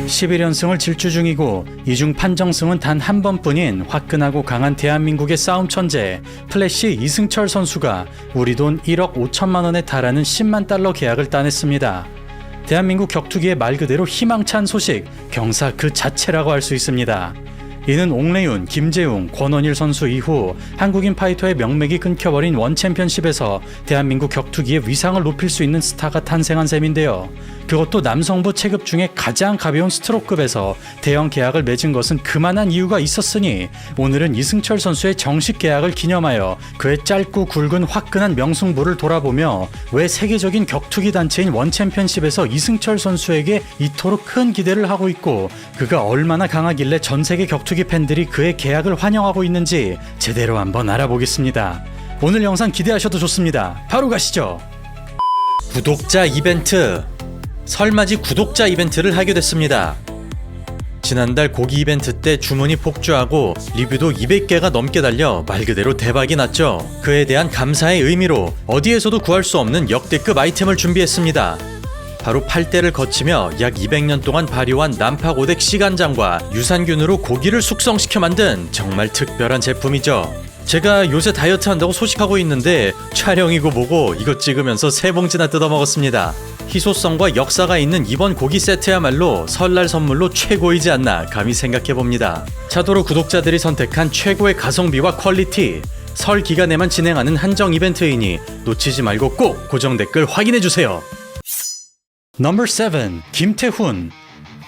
11연승을 질주 중이고 이중 판정승은 단 한 번뿐인 화끈하고 강한 대한민국의 싸움 천재 플래시 이승철 선수가 우리 돈 1억 5천만 원에 달하는 10만 달러 계약을 따냈습니다. 대한민국 격투기의 말 그대로 희망찬 소식, 경사 그 자체라고 할 수 있습니다. 이는 옥래윤, 김재웅, 권원일 선수 이후 한국인 파이터의 명맥이 끊겨버린 원챔피언십에서 대한민국 격투기의 위상을 높일 수 있는 스타가 탄생한 셈인데요. 그것도 남성부 체급 중에 가장 가벼운 스트로급에서 대형 계약을 맺은 것은 그만한 이유가 있었으니 오늘은 이승철 선수의 정식 계약을 기념하여 그의 짧고 굵은 화끈한 명승부를 돌아보며 왜 세계적인 격투기 단체인 원챔피언십에서 이승철 선수에게 이토록 큰 기대를 하고 있고 그가 얼마나 강하길래 전 세계 격투기 팬들이 그의 계약을 환영하고 있는지 제대로 한번 알아보겠습니다. 오늘 영상 기대하셔도 좋습니다. 바로 가시죠. 구독자 이벤트. 설맞이 구독자 이벤트를 하게 됐습니다. 지난달 고기 이벤트 때 주문이 폭주하고 리뷰도 200개가 넘게 달려 말 그대로 대박이 났죠. 그에 대한 감사의 의미로 어디에서도 구할 수 없는 역대급 아이템을 준비했습니다. 바로 8대를 거치며 약 200년 동안 발효한 난파고덱 시간장과 유산균으로 고기를 숙성시켜 만든 정말 특별한 제품이죠. 제가 요새 다이어트 한다고 소식하고 있는데 촬영이고 뭐고 이거 찍으면서 3봉지나 뜯어먹었습니다. 희소성과 역사가 있는 이번 고기 세트야말로 설날 선물로 최고이지 않나 감히 생각해봅니다. 차도로 구독자들이 선택한 최고의 가성비와 퀄리티, 설 기간에만 진행하는 한정 이벤트이니 놓치지 말고 꼭 고정 댓글 확인해주세요. 넘버 7. 김태훈.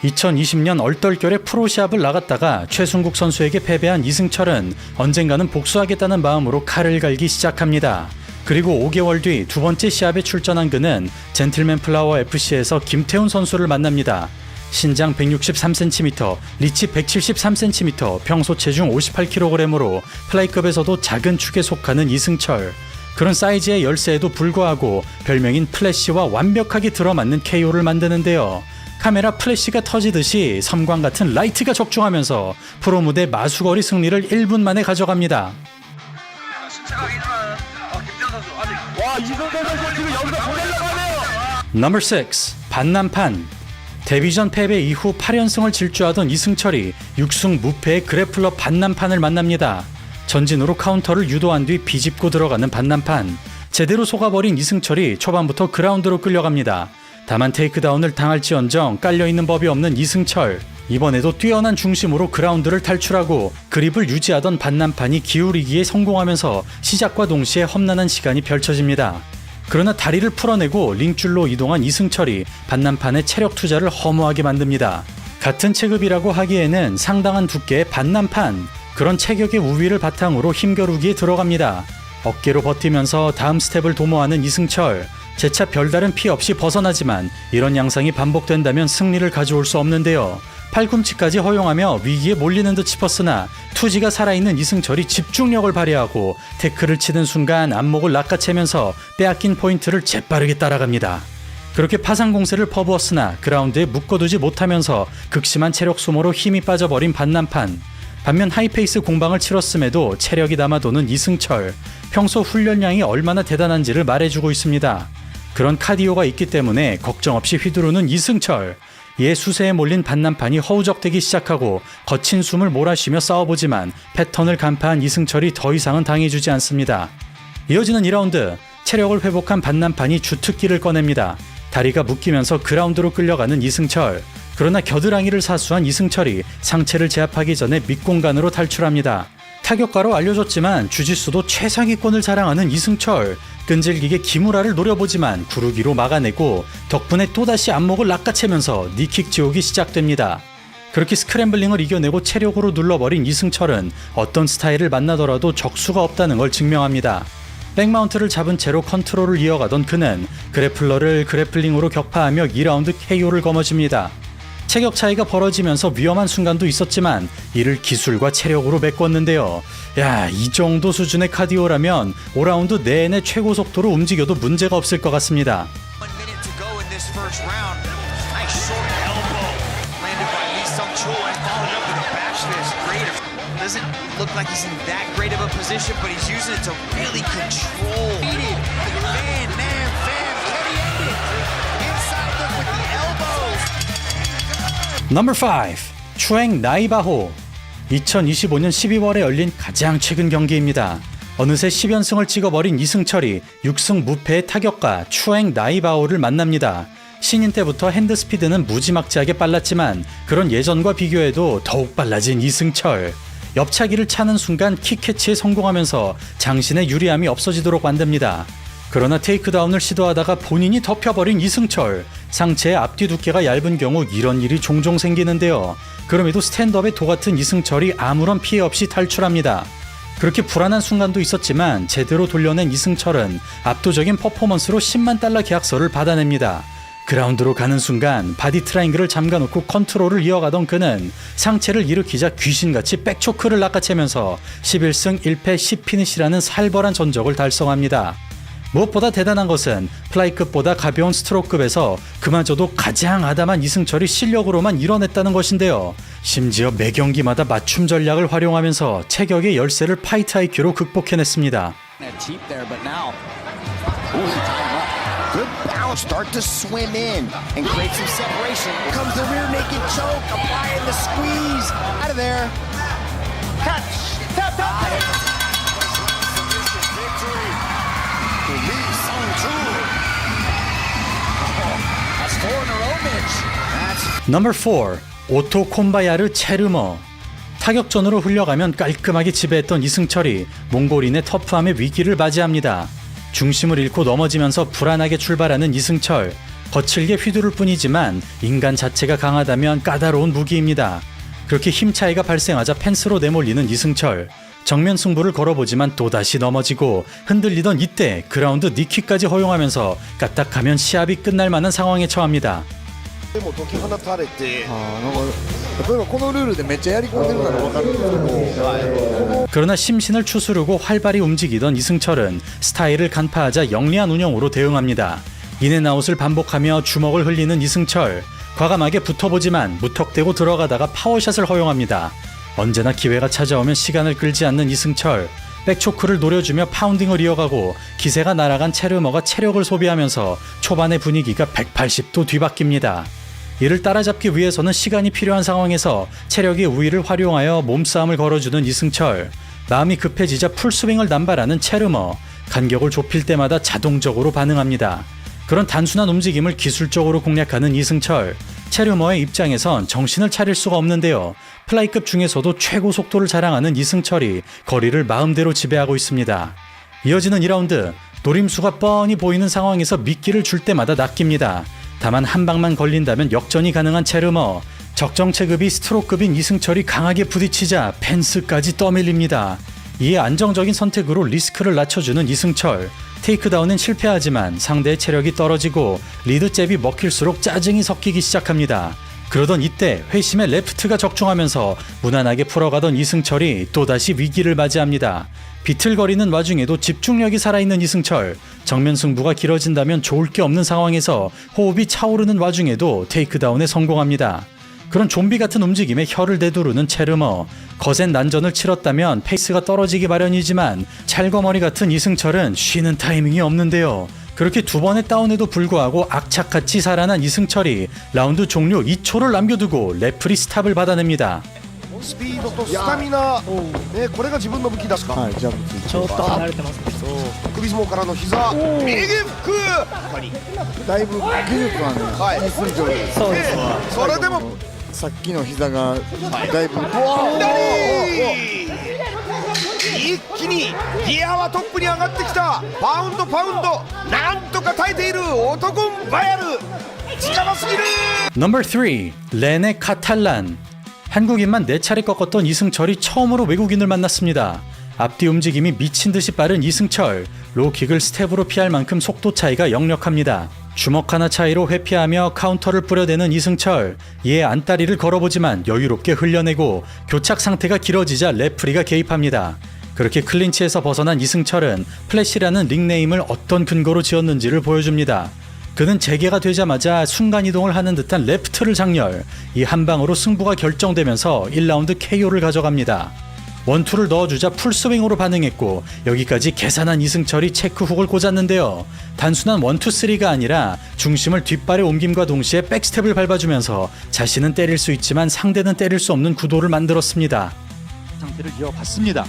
2020년 얼떨결에 프로시합을 나갔다가 최순국 선수에게 패배한 이승철은 언젠가는 복수하겠다는 마음으로 칼을 갈기 시작합니다. 그리고 5개월 뒤 두 번째 시합에 출전한 그는 젠틀맨 플라워 FC에서 김태훈 선수를 만납니다. 신장 163cm, 리치 173cm, 평소 체중 58kg으로 플라이급에서도 작은 축에 속하는 이승철. 그런 사이즈의 열세에도 불구하고 별명인 플래시와 완벽하게 들어맞는 KO를 만드는데요. 카메라 플래시가 터지듯이 섬광 같은 라이트가 적중하면서 프로 무대 마수거리 승리를 1분 만에 가져갑니다. 와, 이승철 선수 지금 여기서 보내려고 하네요. 넘버 6. 반남판. 데뷔전 패배 이후 8연승을 질주하던 이승철이 6승 무패의 그래플러 반남판을 만납니다. 전진으로 카운터를 유도한 뒤 비집고 들어가는 반남판. 제대로 속아버린 이승철이 초반부터 그라운드로 끌려갑니다. 다만 테이크다운을 당할지언정 깔려있는 법이 없는 이승철. 이번에도 뛰어난 중심으로 그라운드를 탈출하고 그립을 유지하던 반남판이 기울이기에 성공하면서 시작과 동시에 험난한 시간이 펼쳐집니다. 그러나 다리를 풀어내고 링줄로 이동한 이승철이 반남판의 체력 투자를 허무하게 만듭니다. 같은 체급이라고 하기에는 상당한 두께의 반남판. 그런 체격의 우위를 바탕으로 힘겨루기에 들어갑니다. 어깨로 버티면서 다음 스텝을 도모하는 이승철. 재차 별다른 피 없이 벗어나지만 이런 양상이 반복된다면 승리를 가져올 수 없는데요. 팔꿈치까지 허용하며 위기에 몰리는 듯 싶었으나 투지가 살아있는 이승철이 집중력을 발휘하고 태클을 치는 순간 안목을 낚아채면서 빼앗긴 포인트를 재빠르게 따라갑니다. 그렇게 파상 공세를 퍼부었으나 그라운드에 묶어두지 못하면서 극심한 체력 소모로 힘이 빠져버린 반남판. 반면 하이페이스 공방을 치렀음에도 체력이 남아도는 이승철. 평소 훈련량이 얼마나 대단한지를 말해주고 있습니다. 그런 카디오가 있기 때문에 걱정 없이 휘두르는 이승철. 이에 수세에 몰린 반남판이 허우적대기 시작하고 거친 숨을 몰아쉬며 싸워보지만 패턴을 간파한 이승철이 더 이상은 당해주지 않습니다. 이어지는 2라운드. 체력을 회복한 반남판이 주특기를 꺼냅니다. 다리가 묶이면서 그라운드로 끌려가는 이승철. 그러나 겨드랑이를 사수한 이승철이 상체를 제압하기 전에 밑공간으로 탈출합니다. 타격가로 알려졌지만 주짓수도 최상위권을 자랑하는 이승철. 끈질기게 기무라를 노려보지만 구르기로 막아내고 덕분에 또다시 안목을 낚아채면서 니킥 지옥이 시작됩니다. 그렇게 스크램블링을 이겨내고 체력으로 눌러버린 이승철은 어떤 스타일을 만나더라도 적수가 없다는 걸 증명합니다. 백마운트를 잡은 채로 컨트롤을 이어가던 그는 그래플러를 그래플링으로 격파하며 2라운드 KO를 거머쥡니다. 체격 차이가 벌어지면서 위험한 순간도 있었지만 이를 기술과 체력으로 메꿨는데요. 야, 이 정도 수준의 카디오라면 5라운드 내내 최고 속도로 움직여도 문제가 없을 것 같습니다. Number 5. 추행 나이바호. 2025년 12월에 열린 가장 최근 경기입니다. 어느새 10연승을 찍어버린 이승철이 6승 무패의 타격가 추행 나이바오를 만납니다. 신인 때부터 핸드스피드는 무지막지하게 빨랐지만 그런 예전과 비교해도 더욱 빨라진 이승철. 옆차기를 차는 순간 킥캐치에 성공하면서 장신의 유리함이 없어지도록 만듭니다. 그러나 테이크다운을 시도하다가 본인이 덮여버린 이승철. 상체의 앞뒤 두께가 얇은 경우 이런 일이 종종 생기는데요. 그럼에도 스탠드업의 도 같은 이승철이 아무런 피해 없이 탈출합니다. 그렇게 불안한 순간도 있었지만 제대로 돌려낸 이승철은 압도적인 퍼포먼스로 10만 달러 계약서를 받아냅니다. 그라운드로 가는 순간 바디 트라이앵글을 잠가놓고 컨트롤을 이어가던 그는 상체를 일으키자 귀신같이 백초크를 낚아채면서 11승 1패 10피니시라는 살벌한 전적을 달성합니다. 무엇보다 대단한 것은 플라이급보다 가벼운 스트로크급에서 그마저도 가장 아담한 이승철이 실력으로만 이뤄냈다는 것인데요. 심지어 매 경기마다 맞춤 전략을 활용하면서 체격의 열세를 파이트 IQ로 극복해냈습니다. Good balance, start to swim in and create some separation. Comes the rear naked choke, applying the squeeze. Out of there. Catch. Tap, tap. Victory. Release on two. That's 4 in a row, Mitch. That's Number 4. 오토 콤바야르 체르머. 타격전으로 흘려가면 깔끔하게 지배했던 이승철이 몽골인의 터프함의 위기를 맞이합니다. 중심을 잃고 넘어지면서 불안하게 출발하는 이승철. 거칠게 휘두를 뿐이지만 인간 자체가 강하다면 까다로운 무기입니다. 그렇게 힘 차이가 발생하자 펜스로 내몰리는 이승철. 정면 승부를 걸어보지만 또다시 넘어지고 흔들리던 이때 그라운드 니킥까지 허용하면서 까딱하면 시합이 끝날 만한 상황에 처합니다. でも解き放たれて、例えばこのルールでめっちゃやり込んでるなら分かるんですけど、 그러나 심신을 추스르고 활발히 움직이던 이승철은 스타일을 간파하자 영리한 운영으로 대응합니다. 인앤아웃을 반복하며 주먹을 흘리는 이승철. 과감하게 붙어보지만 무턱대고 들어가다가 파워샷을 허용합니다. 언제나 기회가 찾아오면 시간을 끌지 않는 이승철. 백초크를 노려주며 파운딩을 이어가고 기세가 날아간 체르머가 체력을 소비하면서 초반의 분위기가 180도 뒤바뀝니다. 이를 따라잡기 위해서는 시간이 필요한 상황에서 체력의 우위를 활용하여 몸싸움을 걸어주는 이승철. 마음이 급해지자 풀스윙을 남발하는 체르머. 간격을 좁힐 때마다 자동적으로 반응합니다. 그런 단순한 움직임을 기술적으로 공략하는 이승철. 체르머의 입장에선 정신을 차릴 수가 없는데요. 플라이급 중에서도 최고 속도를 자랑하는 이승철이 거리를 마음대로 지배하고 있습니다. 이어지는 2라운드. 노림수가 뻔히 보이는 상황에서 미끼를 줄 때마다 낚입니다. 다만 한 방만 걸린다면 역전이 가능한 체르머. 적정체급이 스트로크급인 이승철이 강하게 부딪히자 펜스까지 떠밀립니다. 이에 안정적인 선택으로 리스크를 낮춰주는 이승철. 테이크다운은 실패하지만 상대의 체력이 떨어지고 리드잽이 먹힐수록 짜증이 섞이기 시작합니다. 그러던 이때 회심의 레프트가 적중하면서 무난하게 풀어가던 이승철이 또다시 위기를 맞이합니다. 비틀거리는 와중에도 집중력이 살아있는 이승철. 정면 승부가 길어진다면 좋을 게 없는 상황에서 호흡이 차오르는 와중에도 테이크다운에 성공합니다. 그런 좀비 같은 움직임에 혀를 되두르는 체르머. 거센 난전을 치렀다면 페이스가 떨어지기 마련이지만 찰거머리 같은 이승철은 쉬는 타이밍이 없는데요. 그렇게 두 번의 다운에도 불구하고 악착같이 살아난 이승철이 라운드 종료 2초를 남겨두고 레프리 스탑을 받아냅니다. スピードとスタミナ、ね、これが自分の武器ですか。はい、ジャンプちょっと離れてますね。首相撲からの膝、右フック。だいぶ技術はね、はい、進んでる。そうですね。それでもさっきの膝がだいぶ。一気にギアはトップに上がってきた。パウンドなんとか耐えている男バヤル。力すぎる。 Number 3. 레네 카탈란. 한국인만 4차례 꺾었던 이승철이 처음으로 외국인을 만났습니다. 앞뒤 움직임이 미친 듯이 빠른 이승철. 로킥을 스텝으로 피할 만큼 속도 차이가 역력합니다. 주먹 하나 차이로 회피하며 카운터를 뿌려대는 이승철. 이에 안다리를 걸어보지만 여유롭게 흘려내고 교착 상태가 길어지자 레프리가 개입합니다. 그렇게 클린치에서 벗어난 이승철은 플래시라는 닉네임을 어떤 근거로 지었는지를 보여줍니다. 그는 재개가 되자마자 순간이동을 하는 듯한 레프트를 장렬. 이 한 방으로 승부가 결정되면서 1라운드 KO를 가져갑니다. 원투를 넣어주자 풀스윙으로 반응했고 여기까지 계산한 이승철이 체크훅을 꽂았는데요. 단순한 1,2,3가 아니라 중심을 뒷발에 옮김과 동시에 백스텝을 밟아주면서 자신은 때릴 수 있지만 상대는 때릴 수 없는 구도를 만들었습니다. 상태를 이어갔습니다.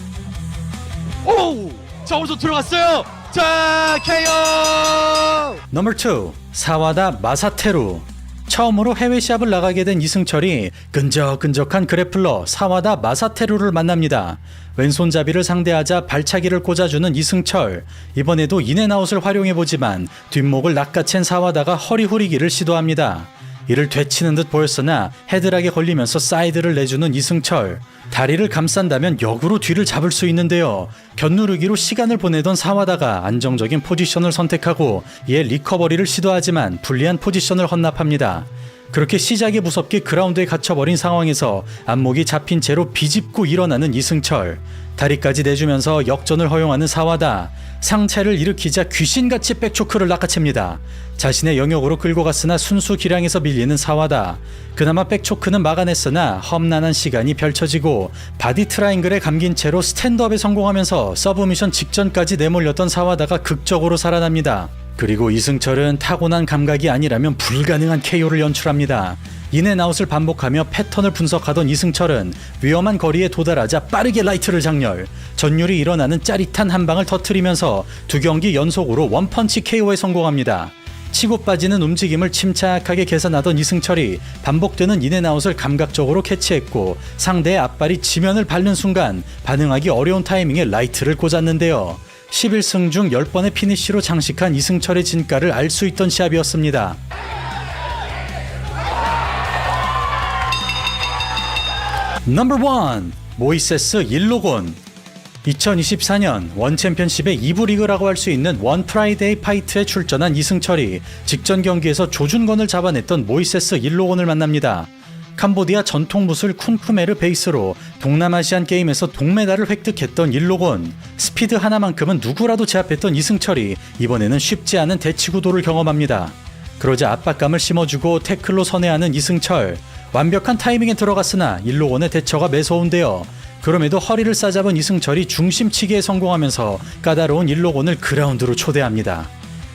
오! 자, 오른쪽 들어갔어요. 자, KO! 넘버 2 사와다 마사테루. 처음으로 해외 시합을 나가게 된 이승철이 끈적끈적한 그래플러 사와다 마사테루를 만납니다. 왼손잡이를 상대하자 발차기를 꽂아주는 이승철. 이번에도 인앤아웃을 활용해보지만 뒷목을 낚아챈 사와다가 허리 후리기를 시도합니다. 이를 되치는 듯 보였으나 헤드락에 걸리면서 사이드를 내주는 이승철. 다리를 감싼다면 역으로 뒤를 잡을 수 있는데요. 견누르기로 시간을 보내던 사와다가 안정적인 포지션을 선택하고 이에 리커버리를 시도하지만 불리한 포지션을 헌납합니다. 그렇게 시작이 무섭게 그라운드에 갇혀버린 상황에서 안목이 잡힌 채로 비집고 일어나는 이승철. 다리까지 내주면서 역전을 허용하는 사와다. 상체를 일으키자 귀신같이 백초크를 낚아챕니다. 자신의 영역으로 끌고 갔으나 순수 기량에서 밀리는 사와다. 그나마 백초크는 막아냈으나 험난한 시간이 펼쳐지고 바디 트라이앵글에 감긴 채로 스탠드업에 성공하면서 서브미션 직전까지 내몰렸던 사와다가 극적으로 살아납니다. 그리고 이승철은 타고난 감각이 아니라면 불가능한 KO를 연출합니다. 인앤아웃을 반복하며 패턴을 분석하던 이승철은 위험한 거리에 도달하자 빠르게 라이트를 장렬. 전율이 일어나는 짜릿한 한 방을 터뜨리면서 2경기 연속으로 원펀치 KO에 성공합니다. 치고 빠지는 움직임을 침착하게 계산하던 이승철이 반복되는 인앤아웃을 감각적으로 캐치했고 상대의 앞발이 지면을 밟는 순간 반응하기 어려운 타이밍에 라이트를 꽂았는데요. 11승 중 10번의 피니쉬로 장식한 이승철의 진가를 알 수 있던 시합이었습니다. 넘버 1 모이세스 일로곤. 2024년 원 챔피언십의 2부 리그라고 할 수 있는 원 프라이데이 파이트에 출전한 이승철이 직전 경기에서 조준건을 잡아냈던 모이세스 일로곤을 만납니다. 캄보디아 전통 무술 쿤쿠메를 베이스로 동남아시안 게임에서 동메달을 획득했던 일로곤. 스피드 하나만큼은 누구라도 제압했던 이승철이 이번에는 쉽지 않은 대치구도를 경험합니다. 그러자 압박감을 심어주고 태클로 선회하는 이승철. 완벽한 타이밍에 들어갔으나 일로곤의 대처가 매서운데요. 그럼에도 허리를 싸잡은 이승철이 중심치기에 성공하면서 까다로운 일로곤을 그라운드로 초대합니다.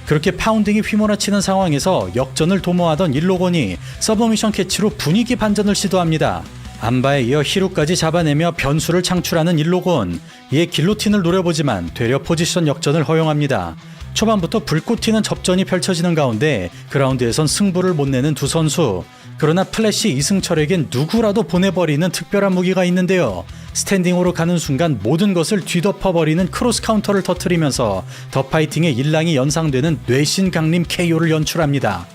그렇게 파운딩이 휘몰아치는 상황에서 역전을 도모하던 일로곤이 서브미션 캐치로 분위기 반전을 시도합니다. 안바에 이어 히루까지 잡아내며 변수를 창출하는 일로곤. 이에 길로틴을 노려보지만 되려 포지션 역전을 허용합니다. 초반부터 불꽃 튀는 접전이 펼쳐지는 가운데 그라운드에선 승부를 못 내는 두 선수. 그러나 플래시 이승철에겐 누구라도 보내버리는 특별한 무기가 있는데요. 스탠딩으로 가는 순간 모든 것을 뒤덮어버리는 크로스 카운터를 터뜨리면서 더 파이팅의 일랑이 연상되는 뇌신 강림 KO를 연출합니다.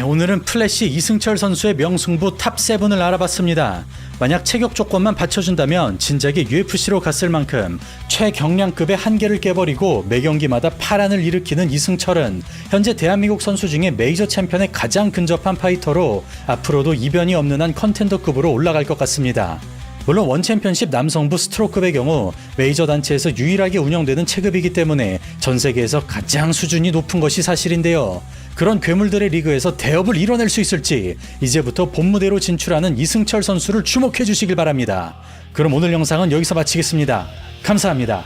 오늘은 플래시 이승철 선수의 명승부 탑7을 알아봤습니다. 만약 체격 조건만 받쳐준다면 진작에 UFC로 갔을 만큼 최경량급의 한계를 깨버리고 매 경기마다 파란을 일으키는 이승철은 현재 대한민국 선수 중에 메이저 챔피언에 가장 근접한 파이터로 앞으로도 이변이 없는 한 컨텐더급으로 올라갈 것 같습니다. 물론 원챔피언십 남성부 스트로크급의 경우 메이저 단체에서 유일하게 운영되는 체급이기 때문에 전 세계에서 가장 수준이 높은 것이 사실인데요. 그런 괴물들의 리그에서 대업을 이뤄낼 수 있을지 이제부터 본무대로 진출하는 이승철 선수를 주목해 주시길 바랍니다. 그럼 오늘 영상은 여기서 마치겠습니다. 감사합니다.